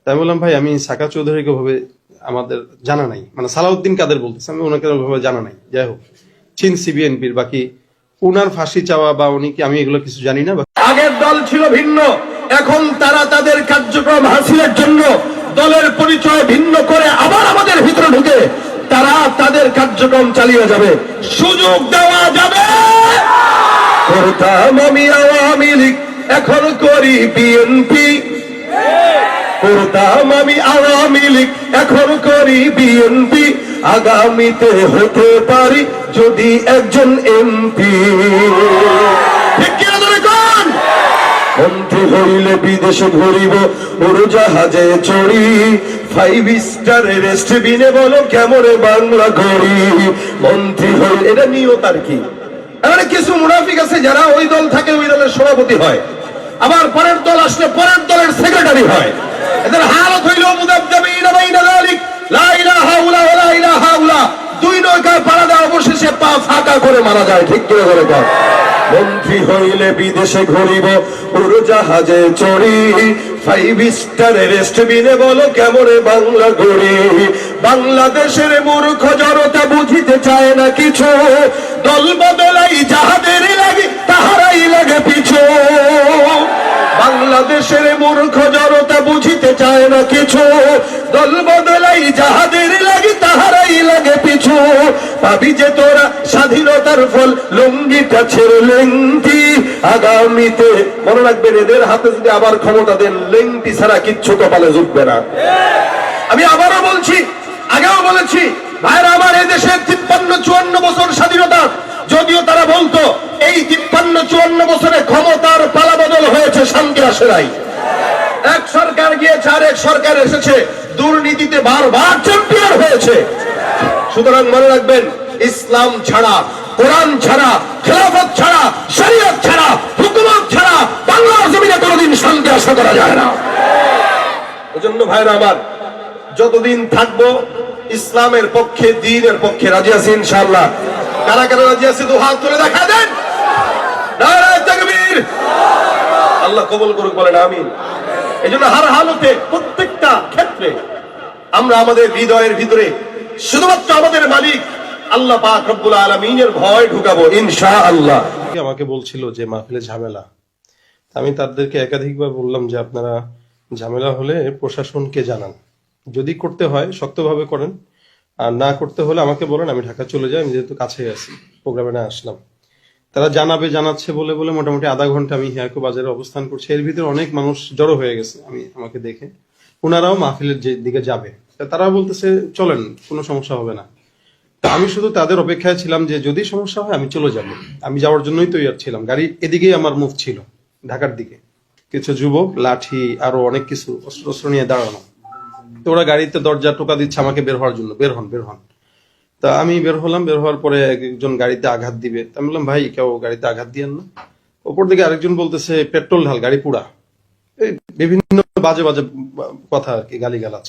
তাই বললাম ভাই আমি সাকা চৌধুরীকে ভাবে আমাদের জানা নাই, মানে সালাউদ্দিন কাদের বলতেছে, আমি ওনাকে ভাবে জানা নাই। যাই হোক, চিনছি বিএনপির, বাকি উনার ফাঁসি চাওয়া বা উনি কি, আমি এগুলো কিছু জানি না। আগের দল ছিল ভিন্ন, এখন তারা তাদের কার্যক্রম হাসিলের জন্য দলের পরিচয় ভিন্ন করে আবার আমাদের ভিতরে ঢুকে তারা তাদের কার্যক্রম চালিয়ে যাবে। সুযোগ দেওয়া যাবে। করতাম আমি আওয়ামী লীগ, এখন করি বিএনপি। করতাম আমি আওয়ামী লীগ, এখন করি বিএনপি। আগামীতে হতে পারি যদি একজন এমপি। ঠিক কিনা ধরে কোন মন্ত্রী হইলে বিদেশে ঘুরিব, উড়োজাহাজে চড়ি, 5 স্টারের রেস্টবিনে বলো কেমনে বাংলা করি। মন্ত্রী হইলে, এটা নিয়ত আর কি। এখানে কিছু মুনাফিক আছে যারা ওই দল থাকে ওই দলের সভাপতি হয়, আবার পরের দল আসলে পরের দলের সেক্রেটারি হয়। এদের হালত হইল মুদাব্দাবিনা বাইনা যালিক, লা ইলাহা ইল্লা ওয়া লা ইলাহা ইল্লা। দুই নৌকায় পাড়া দেওয়া অবশেষে পা ফাঁকা করে মারা যায়। ঠিক করে বলে কর। মন্ত্রী হইলে বিদেশে ঘুরিব, উড়োজাহাজে চড়ি, 5 স্টারের রেস্টবিনে বলো কেমনে বাংলা গড়ি। বাংলাদেশের মূর্খ জনতা বুঝিতে চায় না কিছু, দল বদলাই যাহাদের লাগে তাহারাই লাগে পিছু। বাংলাদেশের মূর্খ জনতা বুঝিতে চায় না কিছু, দল বদলাই যাহাদের লাগে তাহারাই লাগে পিছু। পাবি যে তোরা স্বাধীনতার ফল, লুঙ্গিটা ছেড়ে লেংটি। আগামীতে মনে রাখবেন, এদের হাতে যদি আবার ক্ষমতা দেন, লেংটি ছাড়া কিচ্ছু কপালে জুটবে না। আমি আবারও বলছি, আগেও বলেছি, ভাইরা আমার, এদেশে 53-54 বছর স্বাধীনতা, যদিও তারা বলতো এই 53-54 বছরে ক্ষমতার পালাবদল হয়েছে, শান্তি আসে নাই। এক সরকার গিয়েছে আর এক সরকার এসেছে, দুর্নীতিতে বারবার চ্যাম্পিয়ন হয়েছে। সুতরাং মনে রাখবেন, ইসলাম ছাড়া, কোরআন ছাড়া, খেলাফত ছাড়া, শরীয়ত ছাড়া, হুকুমত ছাড়া বাংলার জমিনে কোনোদিন শান্তি আশা করা যায় না। ওজন্য ভাইরা আমার, যতদিন থাকবো ইসলামের পক্ষে, দ্বীনের পক্ষে রাজি আছি ইনশাআল্লাহ। কারা কারা রাজি আছে দু হাত তুলে দেখা দেন। নারায়ে তাকবীর। আল্লাহ কবুল করুক, বলেন আমিন। এজন্য হার হালতে, প্রত্যেকটা ক্ষেত্রে আমরা আমাদের হৃদয়ের ভিতরে শুধুমাত্র আমাদের মালিক আল্লাহ পাক রব্বুল আলামিনের ভয় ঢুকাবো ইনশাআল্লাহ। আমাকে বলছিল যে মাহফিলে ঝামেলা, আমি তাদেরকে একাধিকবার বললাম যে আপনারা ঝামেলা হলে প্রশাসনকে জানান, যদি করতে হয় শক্তভাবে করেন, আর না করতে হলে আমাকে বলেন, আমি ঢাকা চলে যাই, আমি যেহেতু কাছেই আছি, প্রোগ্রামে না আসলাম। তারা জানাচ্ছে বলে বলে মোটামুটি আধা ঘন্টা আমি হিয়াকু বাজারে অবস্থান করছি। এর ভিতরে অনেক মানুষ জড়ো হয়ে গেছে আমাকে দেখে, ওনারাও মাহফিলের যে দিকে যাবে, তারা বলতেছে চলেন, কোনো সমস্যা হবে না। আমি শুধু তাদের অপেক্ষায় ছিলাম যে যদি সমস্যা হয় আমি চলে যাব। আমি যাওয়ার জন্যই তৈরি ছিলাম, গাড়ি এদিকেই আমার মুভ ছিল, ঢাকার দিকে। কিছু যুবক লাঠি আরো অনেক কিছু অস্ত্র নিয়ে দাঁড়ানো, তো ওরা গাড়িতে দরজা টোকা দিচ্ছে আমাকে বের হওয়ার জন্য, বের হন। তা আমি বের হলাম, বের হওয়ার পরে একজন গাড়িতে আঘাত দিবে, আমি বললাম ভাই কেউ গাড়িতে আঘাত দিয়েন না। ওপর দিকে আরেকজন বলতেছে পেট্রোল ঢাল, গাড়ি পুরা, এই বিভিন্ন বাজে বাজে কথা আর কি, গালিগালাজ।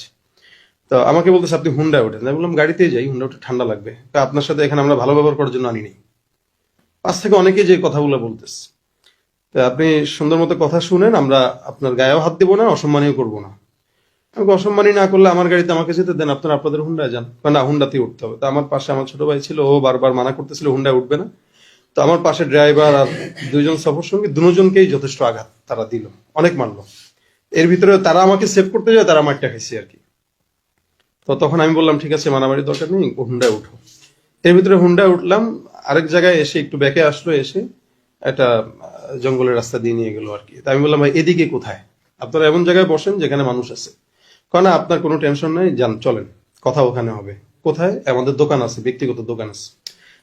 তো আমাকে বলতেছে আপনি হুন্ডায় ওঠেন, আমি বললাম গাড়িতেই যাই, হুন্ডা উঠে ঠান্ডা লাগবে, আপনার সাথে এখানে আমরা ভালো ব্যবহার করার জন্য আনিনি। পাশ থেকে অনেকেই যে কথাগুলো বলতেছে, তো আপনি সুন্দর মতো কথা শুনেন, আমরা আপনার গায়েও হাত দেবো না, অসম্মানীয় করবো না। আমাকে অসম্মানী না করলে আমার গাড়িতে আমাকে যেতে দেন, আপনারা আপনাদের হুন্ডায় যান। না, হুন্ডাতেই উঠতে হবে। তো আমার পাশে আমার ছোট ভাই ছিল, ও বারবার মানা করতেছিল হুন্ডায় উঠবে না। তো আমার পাশে ড্রাইভার আর দুইজন সফর সঙ্গী, দুজনকেই যথেষ্ট আঘাত তারা দিল, অনেক মারলো। এর ভিতরে তারা আমাকে সেভ করতে যায়, তারা মারটা খাইছে আর কি। তো তখন আমি বললাম ঠিক আছে, মারামারির দরকার নেই, হুন্ডায় উঠো। এর ভিতরে হুন্ডায় উঠলাম, আরেক জায়গায় এসে একটু ব্যাকে আসলো, এসে একটা জঙ্গলের রাস্তা দিয়ে নিয়ে গেল আর কি। তা আমি বললাম ভাই এদিকে কোথায়, আপনারা এমন জায়গায় বসেন যেখানে মানুষ আছে। কারণ আপনার কোনো টেনশন নেই, যান চলেন, কথা ওখানে হবে। কোথায়? আমাদের দোকান আছে, ব্যক্তিগত দোকান আছে।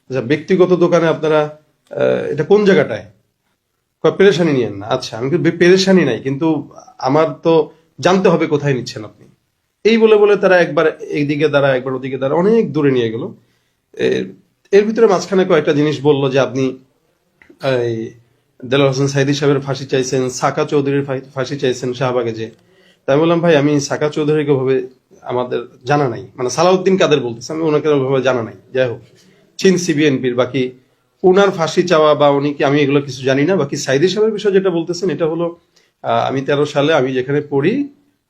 আচ্ছা, ব্যক্তিগত দোকানে আপনারা, এটা কোন জায়গাটায়? পেরেশানি নিয়েন না। আচ্ছা, আমি পেরেশানি নাই, কিন্তু আমার তো জানতে হবে কোথায় নিচ্ছেন আপনি। এই বলে বলে তারা একবার এইদিকে দাঁড়া, একবার ওদিকে দাঁড়া, অনেক দূরে নিয়ে গেল। এর ভিতরে মাঝখানে কয়েকটা জিনিস বললো যে আপনি এই দেলোয়ার হোসেন সাইদী সাহেবের ফাঁসি চাইছেন, সাকা চৌধুরীর ফাঁসি চাইছেন শাহবাগে যে। তাই বললাম ভাই আমি সাকা চৌধুরীকে ভাবে আমাদের জানা নাই, মানে সালাউদ্দিন কাদের বলতেছে, আমি ওনাকে ভাবে জানা নাই। যাই হোক, চিনছি বিএনপির, বাকি উনার ফাঁসি চাওয়া বা উনি কি, আমি এগুলো কিছু জানি না। বাকি সাইদী সাহেবের বিষয় যেটা বলতেছেন, এটা হলো আমি 13 সালে আমি যেখানে পড়ি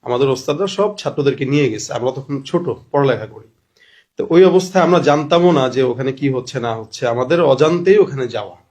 আমাদের ওস্তাদরা সব ছাত্রদেরকে নিয়ে গেছে, আমরা তখন ছোট, পড়ালেখা করি। তো ওই অবস্থায় আমরা জানতামও না যে ওখানে কি হচ্ছে না হচ্ছে, আমাদের অজান্তেই ওখানে যাওয়া।